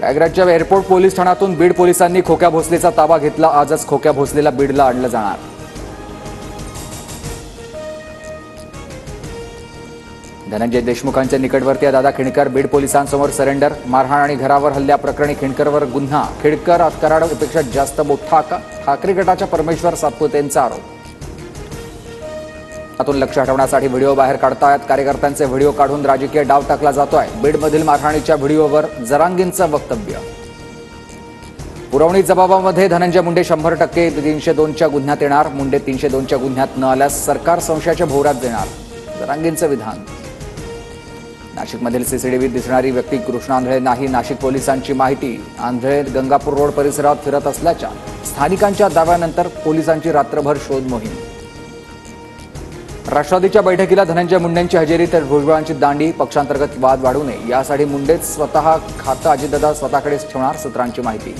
रायगडच्या airport police ठाण्यातून बीड पोलिसांनी खोक्या भोसलेचा ताबा घेतला। आजच खोक्या भोसलेला बीडला आणलं जाणार। धनंजय देशमुखांचे निकटवर्तीय दादा खिंडकर बीड पोलिसांसमोर सरेंडर। मारहाण आणि घरावर हल्ल्याप्रकरणी खिंडकरवर गुन्हा। खिंडकर कराडापेक्षा जास्त मोठा का? ठाकरे गटाच्या परमेश्वर सातपुतेंचा आरोप। यातून लक्ष हटवण्यासाठी व्हिडिओ बाहेर काढतायत। कार्यकर्त्यांचे व्हिडिओ काढून राजकीय डाव टाकला जातोय। बीडमधील मारहाणीच्या व्हिडिओवर जरांगींचं वक्तव्य। पुरवणी जबाबामध्ये धनंजय मुंडे 100% 302च्या गुन्ह्यात येणार। मुंडे 302च्या गुन्ह्यात न आल्यास सरकार संशयाच्या भोवऱ्यात देणार, जरांगींचं विधान। नाशिकमधील सीसीटीव्हीत दिसणारी व्यक्ती कृष्णा आंधळे नाही, नाशिक पोलिसांची माहिती। आंधळे गंगापूर रोड परिसरात फिरत असल्याच्या स्थानिकांच्या दाव्यानंतर पोलिसांची रात्रभर शोध मोहीम। राष्ट्रवादीच्या बैठकीला धनंजय मुंडेंची हजेरी तर भुजबळांची दांडी। पक्षांतर्गत वाद वाढू नये यासाठी मुंडेच स्वतः खातं अजितदादा स्वतःकडेच ठेवणार, सूत्रांची माहिती।